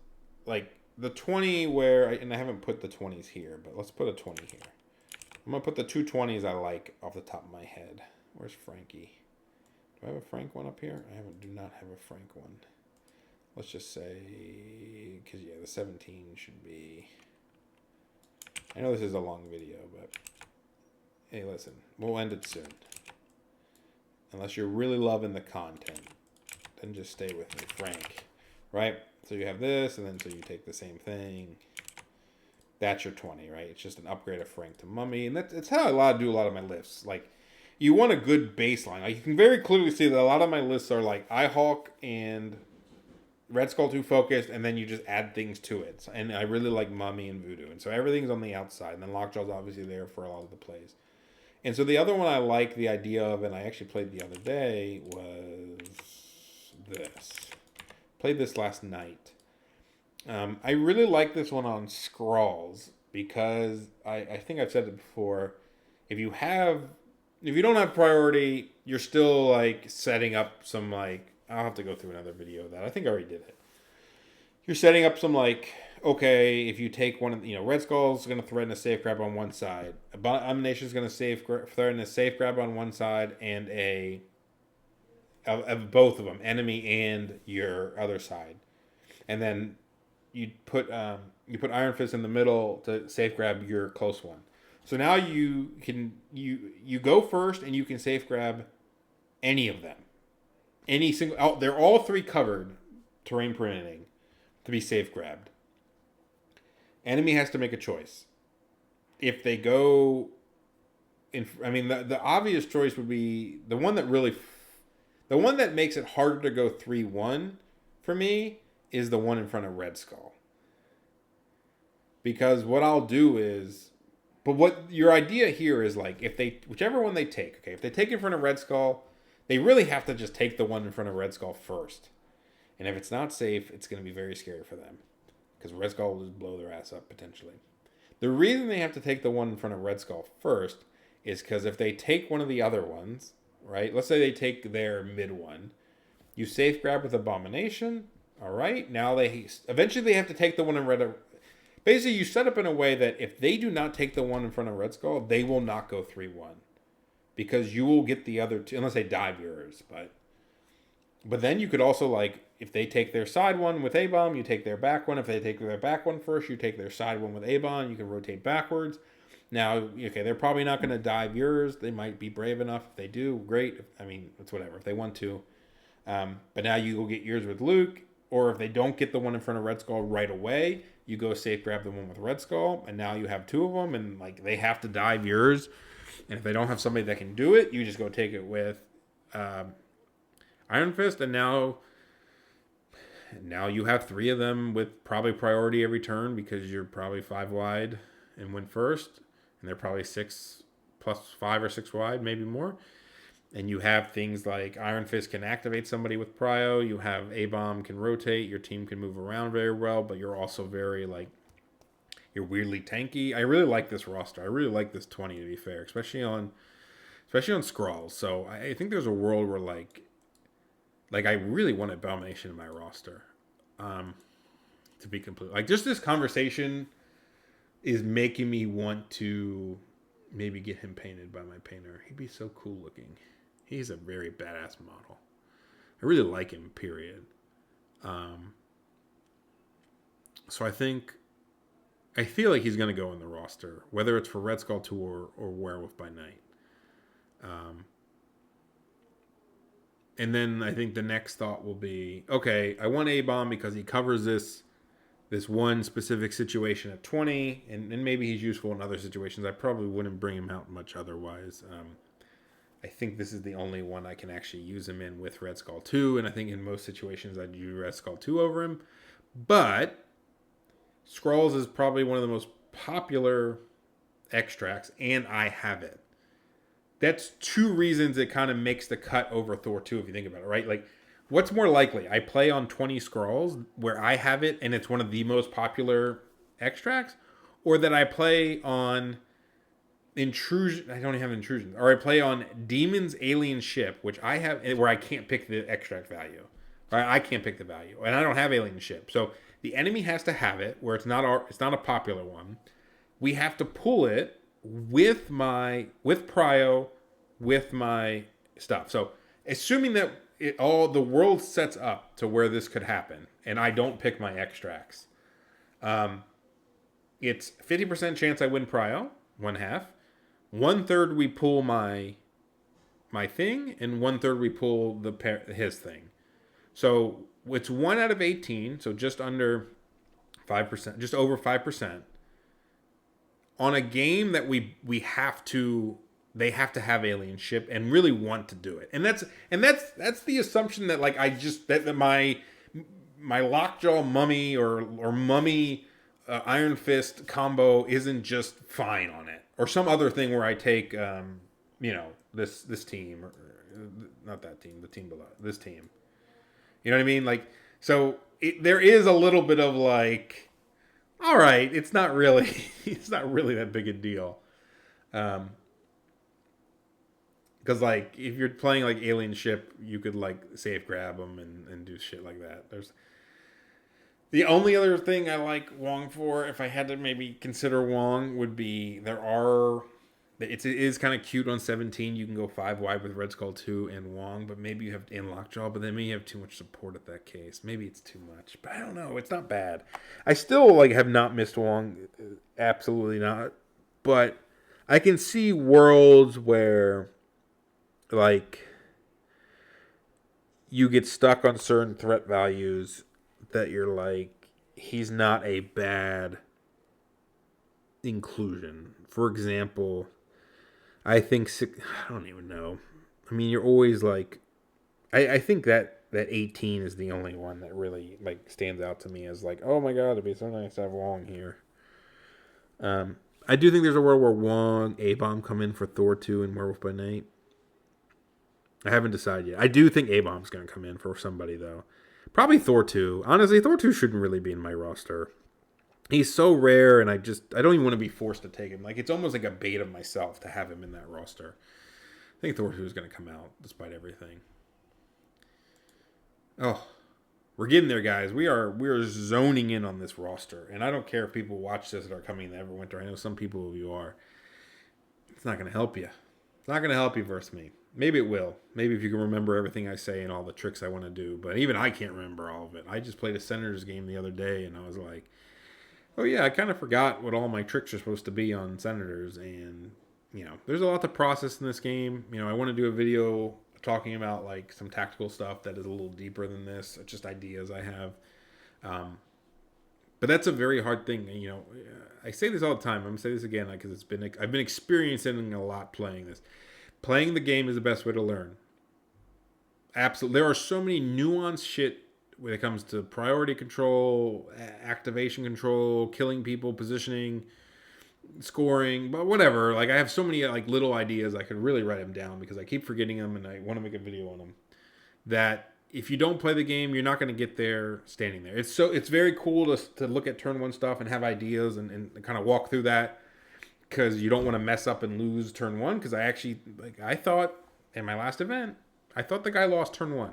the 20 and I haven't put the 20s here, but let's put a 20 here. I'm going to put the two 20s I like off the top of my head. Where's Frankie? Do I have a Frank one up here? I do not have a Frank one. Let's just say, because the 17 should be, I know this is a long video, but hey, listen, we'll end it soon. Unless you're really loving the content, then just stay with me, Frank. Right? So you have this, and then so you take the same thing. That's your 20, right? It's just an upgrade of Frank to Mummy, and that's how I do a lot of my lists. You want a good baseline. You can very clearly see that a lot of my lists are iHawk and Red Skull 2 focused, and then you just add things to it. And I really like Mummy and Voodoo, and so everything's on the outside, and then Lockjaw's obviously there for a lot of the plays. And so the other one I like the idea of, and I actually played the other day, was this. Played this last night. I really like this one on Scrawls because I think I've said it before. If you don't have priority, you're still setting up some I'll have to go through another video of that. I think I already did it. You're setting up some okay, if you take one of Red Skull's going to threaten a safe grab on one side, Abomination is going to threaten a safe grab on one side, and of both of them, enemy and your other side, and then you put Iron Fist in the middle to safe grab your close one. So now you go first, and you can safe grab any of them, any single. Oh, they're all three covered, terrain permitting, to be safe grabbed. Enemy has to make a choice. If they go the obvious choice would be the one that makes it harder to go 3-1 for me is the one in front of Red Skull. Because what I'll do is, but what your idea here is like, whichever one they take, okay, if they take in front of Red Skull, they really have to just take the one in front of Red Skull first. And if it's not safe, it's going to be very scary for them. Because Red Skull will just blow their ass up potentially. The reason they have to take the one in front of Red Skull first is because if they take one of the other ones, right? Let's say they take their mid one. You safe grab with Abomination. All right. Now eventually they have to take the one in Red. Basically, you set up in a way that if they do not take the one in front of Red Skull, they will not go 3-1. Because you will get the other two, unless they dive yours. But then you could also, like, if they take their side one with A-Bomb, you take their back one. If they take their back one first, you take their side one with A-Bomb. You can rotate backwards. Now, okay, they're probably not going to dive yours. They might be brave enough. If they do, great. I mean, it's whatever. If they want to. But now you go get yours with Luke. Or if they don't get the one in front of Red Skull right away, you go safe grab the one with Red Skull. And now you have two of them. And, like, they have to dive yours. And if they don't have somebody that can do it, you just go take it with Iron Fist. And now you have three of them with probably priority every turn because you're probably 5 wide and win first. And they're probably 6 plus 5 or 6 wide, maybe more. And you have things like Iron Fist can activate somebody with prio. You have A-Bomb can rotate. Your team can move around very well, but you're also very, like, you're weirdly tanky. I really like this roster. I really like this 20, to be fair, especially on Skrulls. So I think there's a world where, like I really want Abomination in my roster. To be complete. Like, just this conversation is making me want to maybe get him painted by my painter. He'd be so cool looking. He's a very badass model. I really like him, period. So I feel like he's going to go in the roster, whether it's for Red Skull 2 or Werewolf by Night. And then I think the next thought will be, okay, I want A-Bomb because he covers this one specific situation at 20, and maybe he's useful in other situations. I probably wouldn't bring him out much otherwise. I think this is the only one I can actually use him in with Red Skull 2, and I think in most situations I'd use Red Skull 2 over him. But Skrulls is probably one of the most popular extracts, and I have it. That's 2 reasons it kind of makes the cut over Thor 2, if you think about it, right? Like, what's more likely? I play on 20 Skrulls, where I have it, and it's one of the most popular extracts, or that I play on Intrusion. I don't even have Intrusion. Or I play on Demon's Alien Ship, which I have, where I can't pick the extract value. Right? I can't pick the value, and I don't have Alien Ship. So the enemy has to have it, where it's not a popular one. We have to pull it with prio, with my stuff. So assuming that the world sets up to where this could happen, and I don't pick my extracts, it's 50% chance I win prio, 1/2. 1/3 we pull my thing, and 1/3 we pull his thing. So it's 1 out of 18, so just under 5%, just over 5%. On a game that we have to, they have to have Alien Ship and really want to do it, and that's the assumption that, like, that my Lockjaw Mummy or Mummy Iron Fist combo isn't just fine on it, or some other thing where I take this team, or not that team, the team below, this team. You know what I mean? Like, so there is a little bit of, like, all right, it's not really that big a deal. Because, like, if you're playing, like, Alien Ship, you could, like, safe grab them and do shit like that. The only other thing I like Wong for, if I had to maybe consider Wong, would be it is kind of cute on 17. You can go 5 wide with Red Skull 2 and Wong, but maybe you have in Lockjaw, but then maybe you have too much support at that case. Maybe it's too much, but I don't know. It's not bad. I still have not missed Wong, absolutely not. But I can see worlds where like you get stuck on certain threat values that you're like, he's not a bad inclusion. For example, I think I don't even know. I mean, you're always like, I think that 18 is the only one that really stands out to me as like, oh my god, it'd be so nice to have Wong here. I do think there's a world where Wong, A-Bomb come in for Thor 2 and Werewolf by Night. I haven't decided yet. I do think A-Bomb's going to come in for somebody, though. Probably Thor 2. Honestly, Thor 2 shouldn't really be in my roster. He's so rare, and I don't even want to be forced to take him. It's almost like a bait of myself to have him in that roster. I think Thor 2 is going to come out, despite everything. Oh, we're getting there, guys. We are zoning in on this roster. And I don't care if people watch this that are coming in Everwinter. I know some people of you are. It's not going to help you. It's not going to help you versus me. Maybe it will. Maybe if you can remember everything I say and all the tricks I want to do. But even I can't remember all of it. I just played a Senators game the other day, and I was like, oh, yeah, I kind of forgot what all my tricks are supposed to be on Senators. And, there's a lot to process in this game. I want to do a video talking about, some tactical stuff that is a little deeper than this. Just ideas I have. But that's a very hard thing. I say this all the time. I'm going to say this again because I've been experiencing a lot playing this. Playing the game is the best way to learn. Absolutely. There are so many nuanced shit when it comes to priority control, activation control, killing people, positioning, scoring, but whatever. I have so many little ideas. I could really write them down because I keep forgetting them and I want to make a video on them. That if you don't play the game, you're not going to get there standing there. It's very cool to look at turn 1 stuff and have ideas and kind of walk through that. Because you don't want to mess up and lose turn 1. Because I actually, I thought in my last event, I thought the guy lost turn 1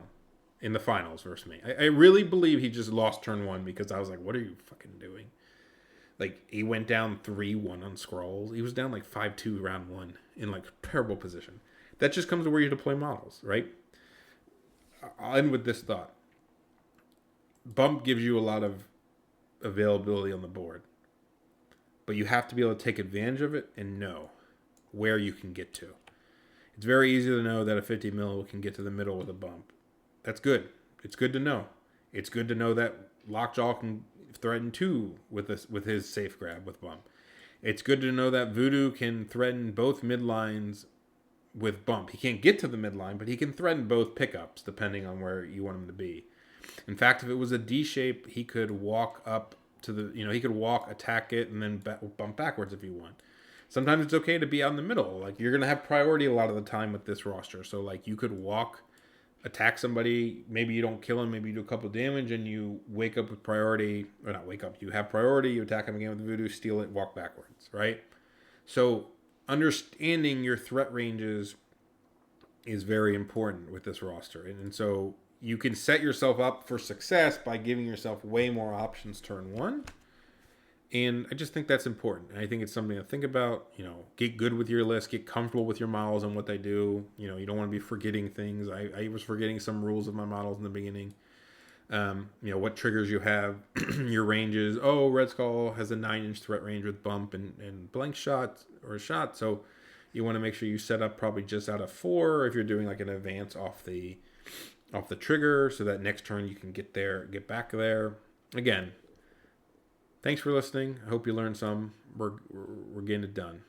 in the finals versus me. I really believe he just lost turn 1 because I was like, what are you fucking doing? He went down 3-1 on scrolls. He was down 5-2 round 1 in terrible position. That just comes to where you deploy models, right? I'll end with this thought. Bump gives you a lot of availability on the board. But you have to be able to take advantage of it and know where you can get to. It's very easy to know that a 50 mil can get to the middle with a bump. That's good. It's good to know. It's good to know that Lockjaw can threaten 2 with his safe grab with bump. It's good to know that Voodoo can threaten both midlines with bump. He can't get to the midline, but he can threaten both pickups depending on where you want him to be. In fact, if it was a D shape, he could walk up to the, he could walk, attack it, and then bump backwards if you want. Sometimes it's okay to be out in the middle. You're going to have priority a lot of the time with this roster. So, you could walk, attack somebody. Maybe you don't kill him. Maybe you do a couple damage, and you wake up with priority. Or not wake up. You have priority. You attack him again with Voodoo, steal it, walk backwards, right? So, understanding your threat ranges is very important with this roster. And so you can set yourself up for success by giving yourself way more options turn 1. And I just think that's important. And I think it's something to think about. Get good with your list. Get comfortable with your models and what they do. You don't want to be forgetting things. I was forgetting some rules of my models in the beginning. What triggers you have. Your ranges. Oh, Red Skull has a 9-inch threat range with bump and blank shot or a shot. So you want to make sure you set up probably just out of 4 if you're doing an advance off the trigger so that next turn you can get back there. Again, thanks for listening. I hope you learned some. We're getting it done.